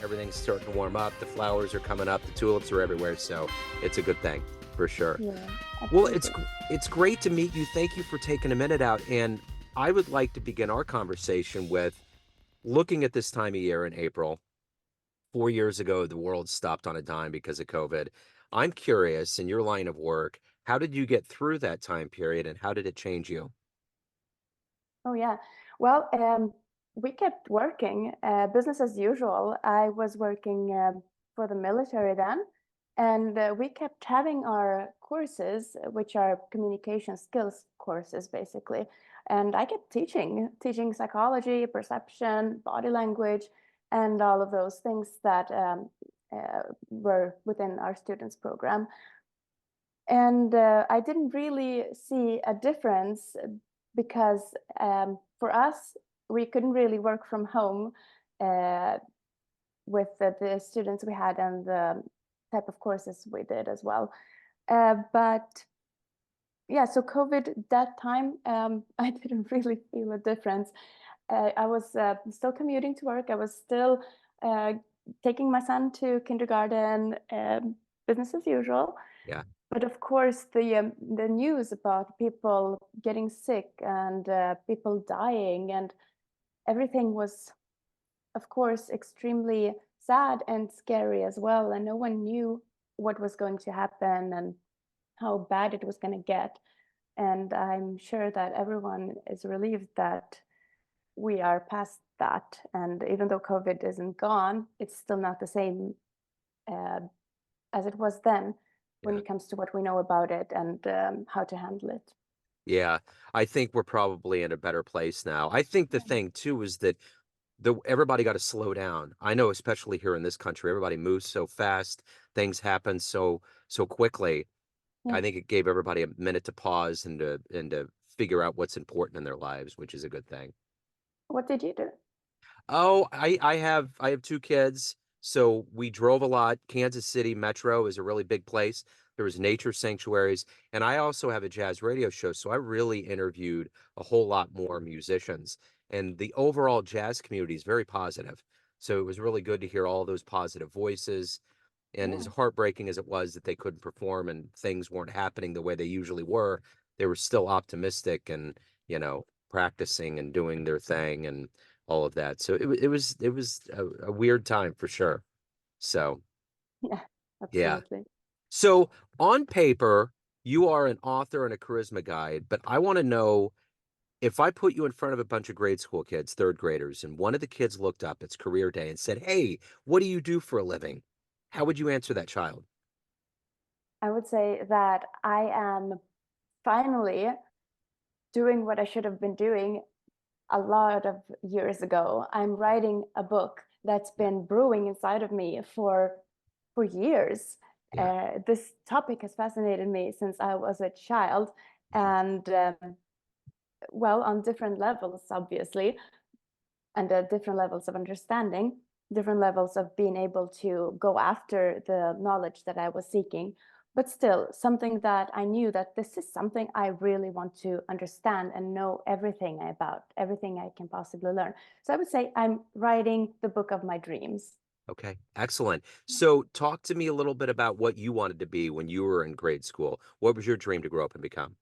everything's starting to warm up. The flowers are coming up. The tulips are everywhere. So it's a good thing for sure. Yeah, Well, absolutely. it's great to meet you. Thank you for taking a minute out. And I would like to begin our conversation with looking at this time of year in April. 4 years ago, the world stopped on a dime because of COVID. I'm curious, in your line of work, how did you get through that time period and how did it change you? Oh, yeah. Well, we kept working, business as usual. I was working for the military then, and we kept having our courses, which are communication skills courses, basically. And I kept teaching psychology, perception, body language, and all of those things that were within our students program. And I didn't really see a difference because for us, we couldn't really work from home uh, with the students we had and the type of courses we did as well. But yeah, so COVID that time, I didn't really feel a difference. I was still commuting to work. I was still uh, taking my son to kindergarten, business as usual. Yeah. But of course, the news about people getting sick and people dying and everything was, of course, extremely sad and scary as well. And no one knew what was going to happen and how bad it was going to get. And I'm sure that everyone is relieved that we are past that. And even though COVID isn't gone, it's still not the same uh, as it was then when Yeah. it comes to what we know about it and how to handle it. Yeah. I think we're probably in a better place now. I think the Yeah. thing too is that the everybody got to slow down. I know, especially here in this country, everybody moves so fast, things happen so quickly. Yeah. I think it gave everybody a minute to pause and to figure out what's important in their lives, which is a good thing. What did you do? Oh, I have two kids, so we drove a lot. Kansas City Metro is a really big place. There was nature sanctuaries, and I also have a jazz radio show, so I really interviewed a whole lot more musicians. And the overall jazz community is very positive. So it was really good to hear all those positive voices. And as Yeah. heartbreaking as it was that they couldn't perform and things weren't happening the way they usually were, they were still optimistic and, practicing and doing their thing and all of that. So it was a weird time for sure. So Yeah. yeah. Absolutely. So on paper, you are an author and a charisma guide, but I want to know if I put you in front of a bunch of grade school kids, third graders, and one of the kids looked up, it's career day, and said, "Hey, what do you do for a living?" How would you answer that child? I would say that I am finally doing what I should have been doing a lot of years ago. I'm Yeah. writing a book that's Yeah. been brewing inside of me for years. Yeah. This topic has fascinated me since I was a child, Mhm. and well, on different levels, obviously, and different levels of understanding, different levels of being able to go after the knowledge that I was seeking. But still, something that I knew that this is something I really want to understand and know everything about, everything I can possibly learn. So I would say I'm writing the book of my dreams. Okay, excellent. So talk to me a little bit about what you wanted to be when you were in grade school. What was your dream to grow up and become?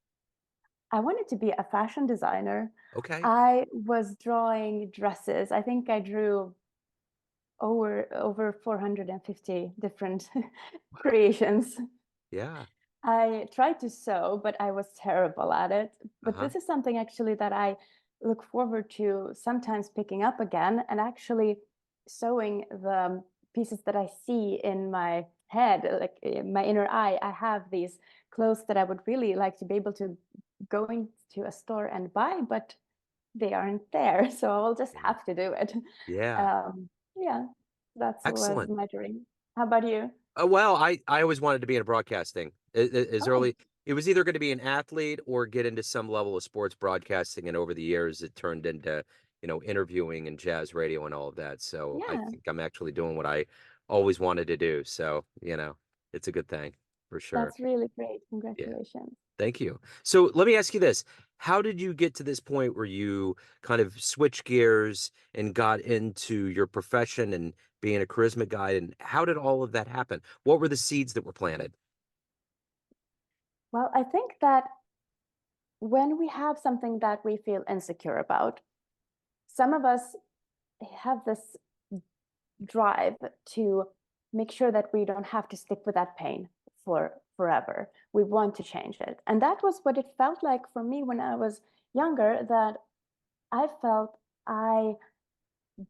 I wanted to be a fashion designer. Okay. I was drawing dresses. I think I drew over 450 different creations. Yeah. I tried to sew, but I was terrible at it. But Uh-huh. this is something actually that I look forward to sometimes picking up again and actually sewing the pieces that I see in my head, like in my inner eye. I have these clothes that I would really like to be able to go into a store and buy, but they aren't there. So I'll just Yeah. have to do it. Yeah. Yeah, that was Excellent. my dream. How about you? Well, I always wanted to be in broadcasting. As Oh, early, it was either going to be an athlete or get into some level of sports broadcasting. And over the years, it turned into, interviewing and jazz radio and all of that. So I yeah. think I'm actually doing what I always wanted to do. So, it's a good thing for sure. That's really great. Yeah. Congratulations. Thank you. So let me ask you this. How did you get to this point where you kind of switch gears and got into your profession and being a charisma guide? And how did all of that happen? What were the seeds that were planted? Well, I think that when we have something that we feel insecure about, some of us have this drive to make sure that we don't have to stick with that pain for forever. We want to change it. And that was what it felt like for me when I was younger, that I felt I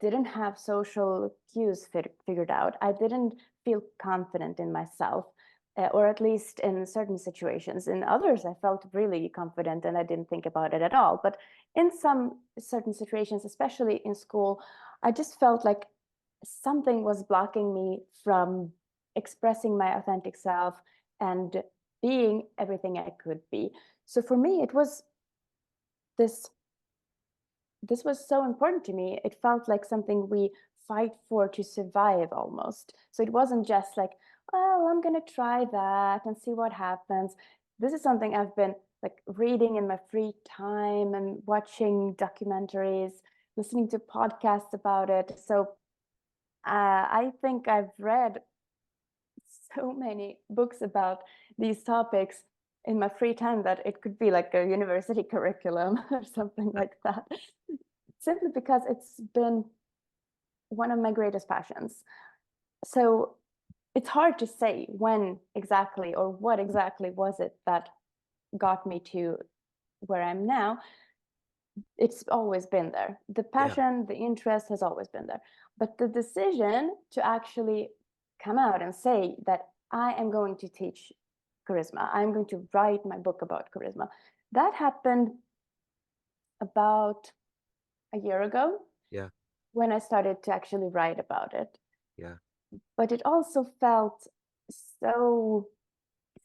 didn't have social cues figured out. I didn't feel confident in myself, or at least in certain situations. In others, I felt really confident and I didn't think about it at all. But in some certain situations, especially in school, I just felt like something was blocking me from expressing my authentic self and being everything I could be. So for me, it was this this was so important to me. It felt like something we fight for to survive almost. So it wasn't just like, well, I'm going to try that and see what happens. This is something I've been like reading in my free time and watching documentaries, listening to podcasts about it. So I think I've read so many books about these topics in my free time that it could be like a university curriculum or something like that. Simply because it's been one of my greatest passions. So it's hard to say when exactly or what exactly was it that got me to where I'm now. It's always been there. The Yeah, passion, the interest has always been there. But the decision to actually come out and say that I am going to teach charisma, I'm going to write my book about charisma, that happened about a year ago yeah, when I started to actually write about it. yeah, But it also felt so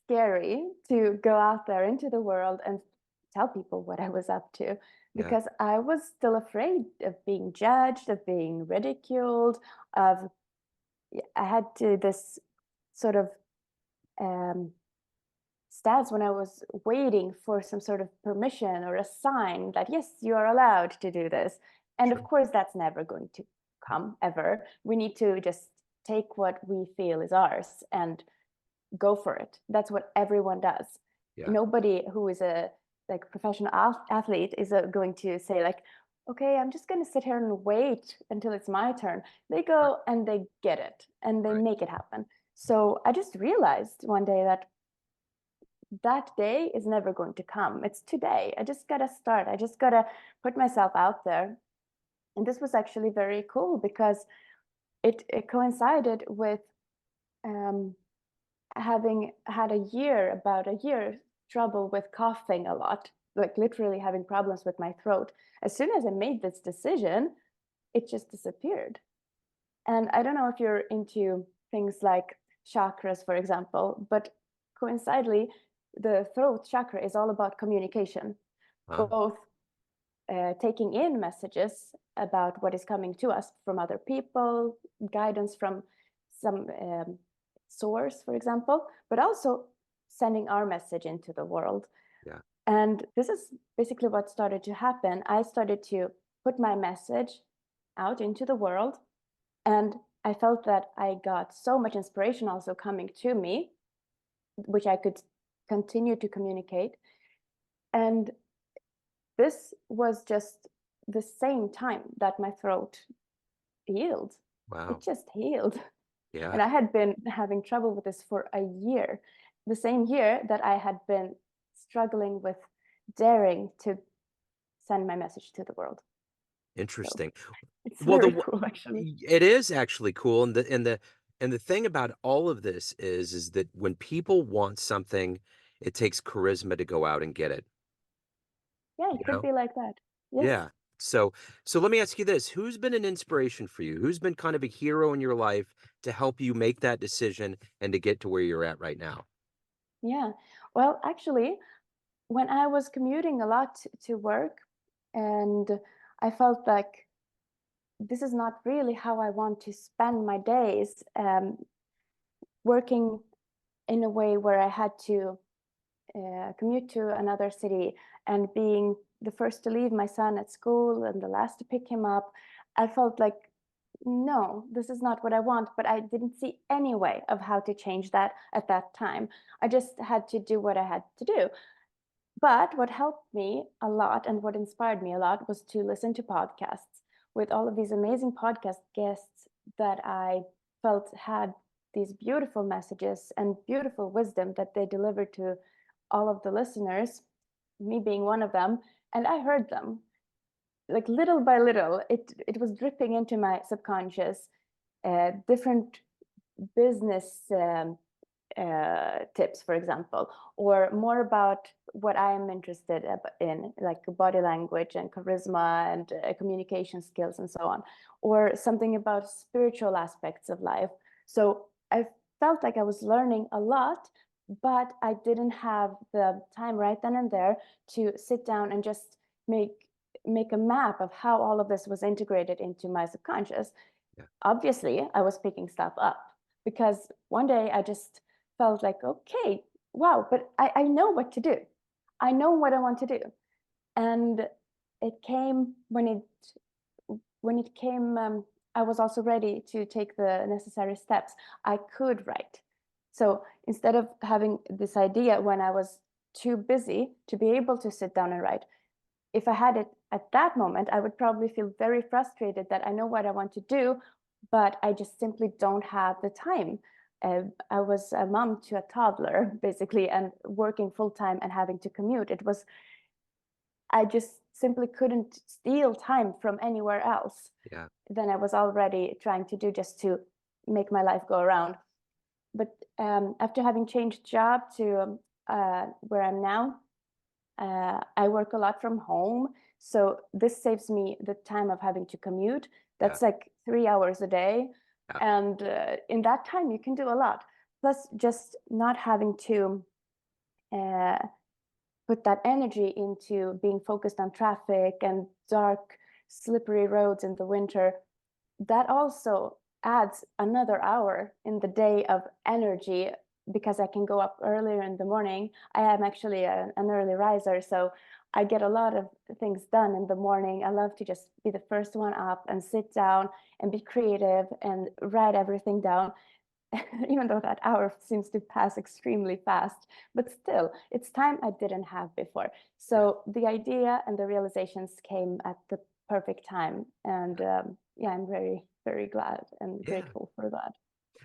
scary to go out there into the world and tell people what I was up to, yeah. because I was still afraid of being judged, of being ridiculed, of I had to this sort of um, stats when I was waiting for some sort of permission or a sign that yes, you are allowed to do this. And of Sure. course, that's never going to come ever. We need to just take what we feel is ours and go for it. That's what everyone does. Yeah, Nobody who is a like professional athlete is going to say like, okay, I'm just going to sit here and wait until it's my turn. They right, go and they get it and they right. make it happen. So I just realized one day that that day is never going to come. It's today. I just got to start. I just got to put myself out there. And this was actually very cool because it coincided with um, having had about a year trouble with coughing a lot, like literally having problems with my throat. As soon as I made this decision, it just disappeared. And I don't know if you're into things like chakras, for example, but coincidentally, the throat chakra is all about communication, Wow. both taking in messages about what is coming to us from other people, guidance from some source, for example, but also sending our message into the world. Yeah. And this is basically what started to happen. I started to put my message out into the world, and I felt that I got so much inspiration also coming to me, which I could continue to communicate. And this was just the same time that my throat healed. It Wow. just healed. Yeah. And I had been having trouble with this for a year, the same year that I had been struggling with daring to send my message to the world. So Interesting. it's Well, very cool, actually. it is actually cool, and the thing about all of this is that when people want something, it takes charisma to go out and get it, Yeah, you it could know? be like that. Yes. Yeah. So let me ask you this, who's been an inspiration for you? Who's been kind of a hero in your life to help you make that decision and to get to where you're at right now? Yeah. Well, actually, when I was commuting a lot to work, and I felt like this is not really how I want to spend my days, working in a way where I had to commute to another city and being the first to leave my son at school and the last to pick him up, I felt like, no, this is not what I want. But I didn't see any way of how to change that at that time. I just had to do what I had to do. But what helped me a lot and what inspired me a lot was to listen to podcasts with all of these amazing podcast guests that I felt had these beautiful messages and beautiful wisdom that they delivered to all of the listeners, me being one of them. And I heard them like little by little. It was dripping into my subconscious, different business tips, for example, or more about what I am interested in, like body language and charisma and communication skills and so on, or something about spiritual aspects of life. So I felt like I was learning a lot, but I didn't have the time right then and there to sit down and just make a map of how all of this was integrated into my subconscious. Yeah. Obviously, I was picking stuff up because one day I just felt like, okay, wow, but I know what to do. I know what I want to do. And it came when it came, I was also ready to take the necessary steps. I could write. So instead of having this idea when I was too busy to be able to sit down and write, if I had it at that moment, I would probably feel very frustrated that I know what I want to do, but I just simply don't have the time. I was a mom to a toddler, basically, and working full time and having to commute. I just simply couldn't steal time from anywhere else Yeah. than I was already trying to do just to make my life go around. But after having changed job to where I'm now, I work a lot from home, so this saves me the time of having to commute. Yeah. That's like 3 hours a day, Yeah. and in that time you can do a lot. Plus, just not having to uh, put that energy into being focused on traffic and dark, slippery roads in the winter, that also adds another hour in the day of energy because I can go up earlier in the morning. I am actually an early riser, so I get a lot of things done in the morning. I love to just be the first one up and sit down and be creative and write everything down. Even though that hour seems to pass extremely fast, but still, it's time I didn't have before. Yeah. So the idea and the realizations came at the perfect time. And yeah, I'm very, very glad and Yeah. grateful for that.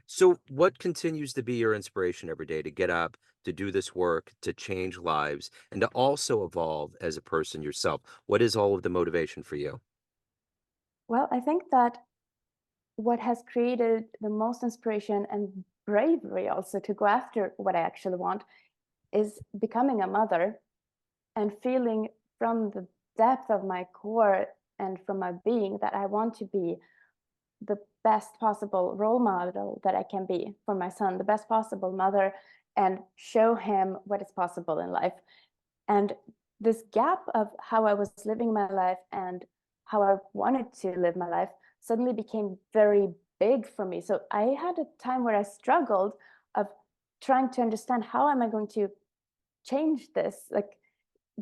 So, what continues to be your inspiration every day to get up, to do this work, to change lives, and to also evolve as a person yourself? What is all of the motivation for you? Well, I think that what has created the most inspiration and bravery also to go after what I actually want is becoming a mother and feeling from the depth of my core and from my being that I want to be the best possible role model that I can be for my son, the best possible mother, and show him what is possible in life. And this gap of how I was living my life and how I wanted to live my life suddenly became very big for me. So I had a time where I struggled of trying to understand how am I going to change this? Like,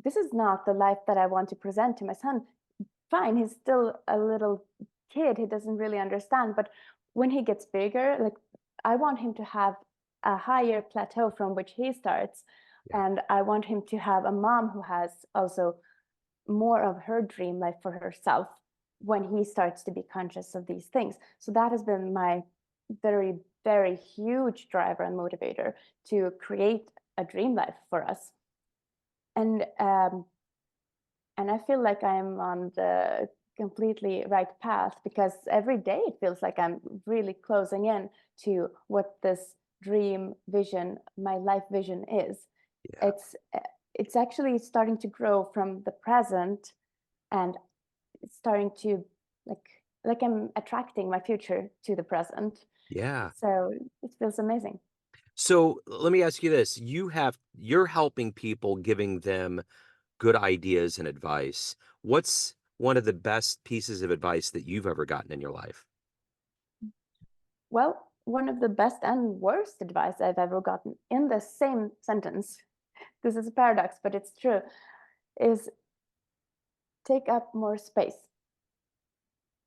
this is not the life that I want to present to my son. Fine, he's still a little kid, he doesn't really understand, but when he gets bigger, like, I want him to have a higher plateau from which he starts, Yeah. and I want him to have a mom who has also more of her dream life for herself when he starts to be conscious of these things. So that has been my very, very huge driver and motivator to create a dream life for us. And and I feel like I'm on the completely right path because every day it feels like I'm really closing in to what this dream vision, my life vision is. Yeah. It's actually starting to grow from the present, and it's starting to like I'm attracting my future to the present. Yeah. So it feels amazing. So let me ask you this. You're helping people, giving them good ideas and advice. What's one of the best pieces of advice that you've ever gotten in your life? Well, one of the best and worst advice I've ever gotten in the same sentence this is a paradox, but it's true, is take up more space.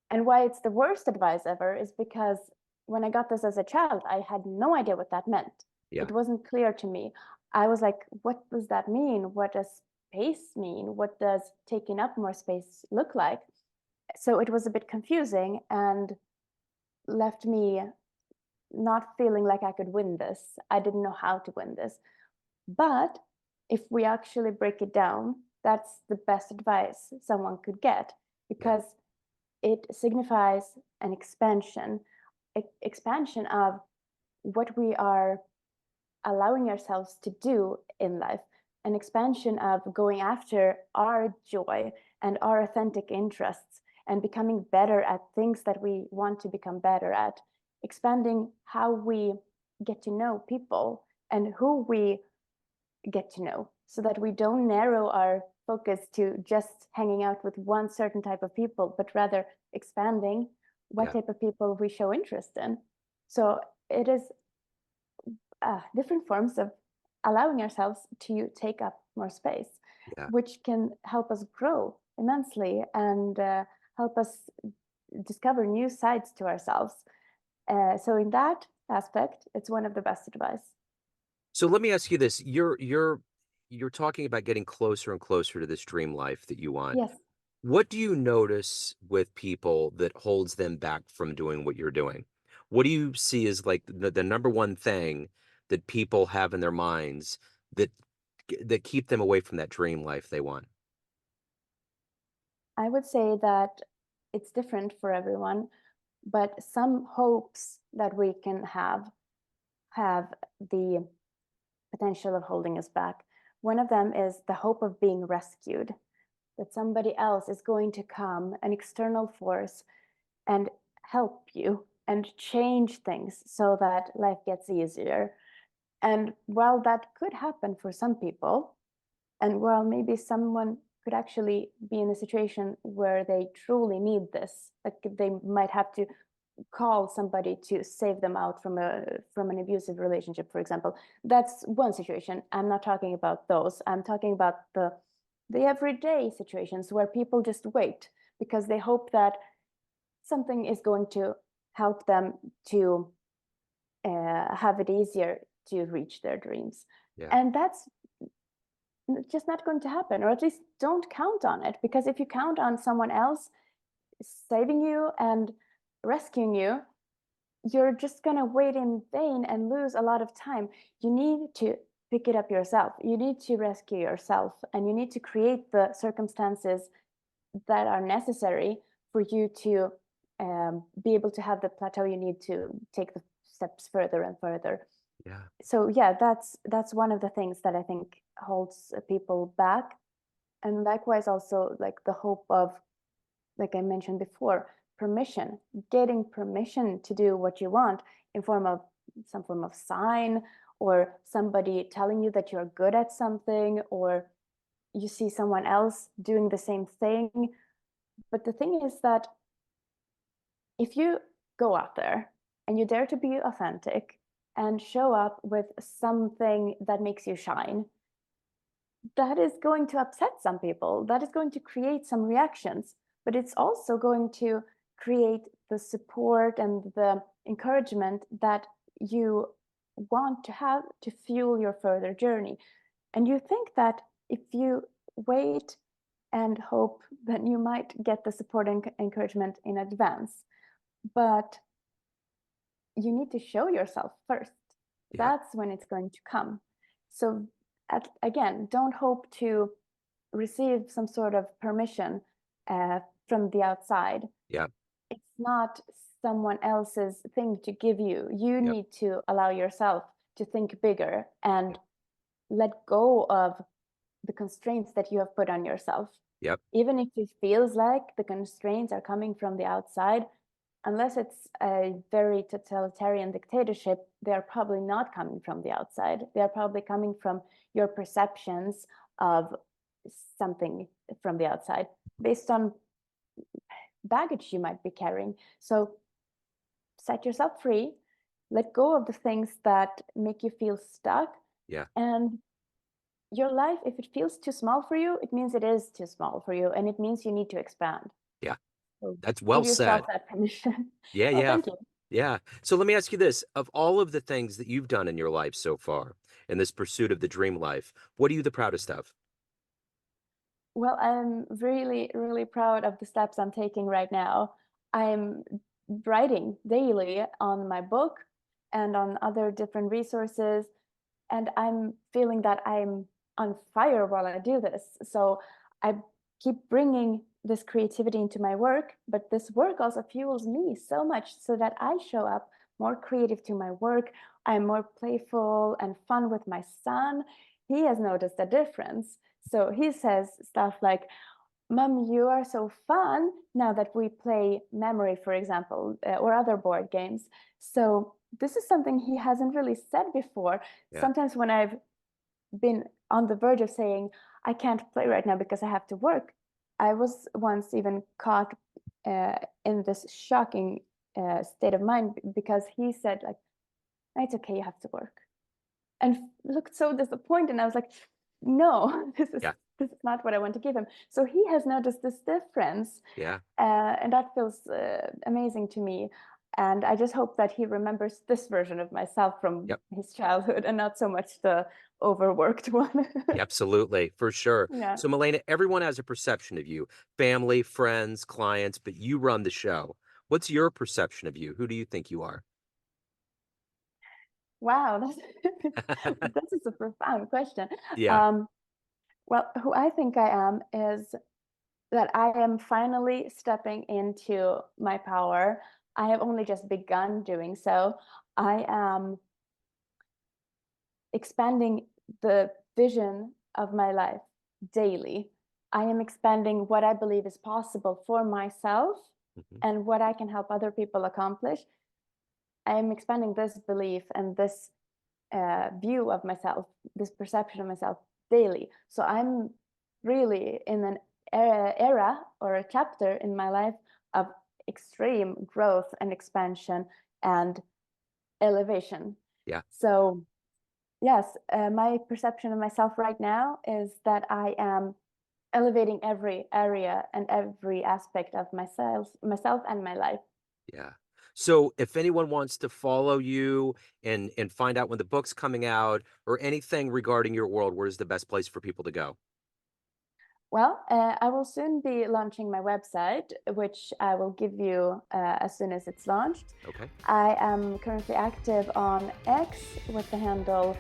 And why it's the worst advice ever is because when I got this as a child, I had no idea what that meant. Yeah. It wasn't clear to me. I was like, what does that mean? What does space mean? What does taking up more space look like? So it was a bit confusing and left me not feeling like I could win this. I didn't know how to win this. But if we actually break it down, that's the best advice someone could get Yeah. because it signifies an expansion of what we are allowing ourselves to do in life, an expansion of going after our joy and our authentic interests and becoming better at things that we want to become better at, expanding how we get to know people and who we get to know so that we don't narrow our focus to just hanging out with one certain type of people, but rather expanding what Yeah. type of people we show interest in. So it is different forms of allowing ourselves to take up more space, Yeah. which can help us grow immensely and help us discover new sides to ourselves. So in that aspect, it's one of the best advice. So let me ask you this. You're talking about getting closer and closer to this dream life that you want. Yes. What do you notice with people that holds them back from doing what you're doing? What do you see as like the number one thing that people have in their minds that that keep them away from that dream life they want? I would say that it's different for everyone, but some hopes that we can have the potential of holding us back. One of them is the hope of being rescued, that somebody else is going to come, an external force, and help you and change things so that life gets easier. And while that could happen for some people, and while maybe someone could actually be in a situation where they truly need this, like they might have to call somebody to save them out from an abusive relationship, for example. That's one situation. I'm not talking about those. I'm talking about the everyday situations where people just wait because they hope that something is going to help them to have it easier to reach their dreams. Yeah. And that's just not going to happen, or at least don't count on it. Because if you count on someone else saving you and rescuing you, you're just going to wait in vain and lose a lot of time. You need to pick it up yourself. You need to rescue yourself, and you need to create the circumstances that are necessary for you to be able to have the plateau you need to take the steps further and further. Yeah. So yeah, that's one of the things that I think holds people back. And likewise also like the hope of, like I mentioned before, permission, getting permission to do what you want in form of some form of sign, or somebody telling you that you're good at something, or you see someone else doing the same thing. But the thing is that if you go out there and you dare to be authentic and show up with something that makes you shine, that is going to upset some people. That is going to create some reactions, but it's also going to create the support and the encouragement that you want to have to fuel your further journey. And you think that if you wait and hope, then you might get the support and encouragement in advance. But you need to show yourself first. Yeah. That's when it's going to come. So, again, don't hope to receive some sort of permission from the outside. Yeah. It's not someone else's thing to give you. You Yep. need to allow yourself to think bigger and let go of the constraints that you have put on yourself. Yep. Even if it feels like the constraints are coming from the outside, unless it's a very totalitarian dictatorship, they're probably not coming from the outside. They're probably coming from your perceptions of something from the outside based on baggage you might be carrying. So set yourself free, let go of the things that make you feel stuck, Yeah. and your life, if it feels too small for you, it means it is too small for you, and it means you need to expand. Yeah, So that's give well yourself said. that permission. Yeah, Oh, yeah, thank you. yeah. So let me ask you this, of all of the things that you've done in your life so far, in this pursuit of the dream life, what are you the proudest of? Well, I'm really, really proud of the steps I'm taking right now. I'm writing daily on my book and on other different resources, and I'm feeling that I'm on fire while I do this. So I keep bringing this creativity into my work, but this work also fuels me so much so that I show up more creative to my work. I'm more playful and fun with my son. He has noticed a difference. So he says stuff like, Mom, you are so fun now that we play memory, for example, or other board games. So this is something he hasn't really said before. Yeah. Sometimes when I've been on the verge of saying, I can't play right now because I have to work, I was once even caught in this shocking state of mind because he said, like, it's okay, you have to work. And looked so disappointed. And I was like, no, Yeah, this is not what I want to give him. So he has noticed this difference, yeah, and that feels amazing to me. And I just hope that he remembers this version of myself from yep. his childhood and not so much the overworked one. Yeah, absolutely, for sure. Yeah. So, Milena, everyone has a perception of you, family, friends, clients, but you run the show. What's your perception of you? Who do you think you are? Wow, that's this is a profound question. Yeah. Um, well, who I think I am is that I am finally stepping into my power. I have only just begun doing so. I am expanding the vision of my life daily. I am expanding what I believe is possible for myself Mhm. and what I can help other people accomplish. I am expanding this belief and this view of myself, this perception of myself daily. So I'm really in an era or a chapter in my life of extreme growth and expansion and elevation. Yeah. So yes, my perception of myself right now is that I am elevating every area and every aspect of myself and my life. Yeah. So if anyone wants to follow you and find out when the book's coming out or anything regarding your world, where's the best place for people to go? Well, I will soon be launching my website, which I will give you as soon as it's launched. Okay. I am currently active on X with the handle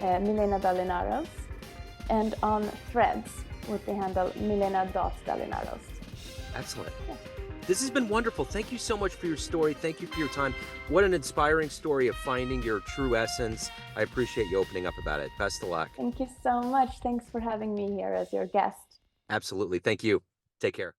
Milena Dalinaros and on Threads with the handle milena.dalinaros. Excellent. Yeah. This has been wonderful. Thank you so much for your story. Thank you for your time. What an inspiring story of finding your true essence. I appreciate you opening up about it. Best of luck. Thank you so much. Thanks for having me here as your guest. Absolutely. Thank you. Take care.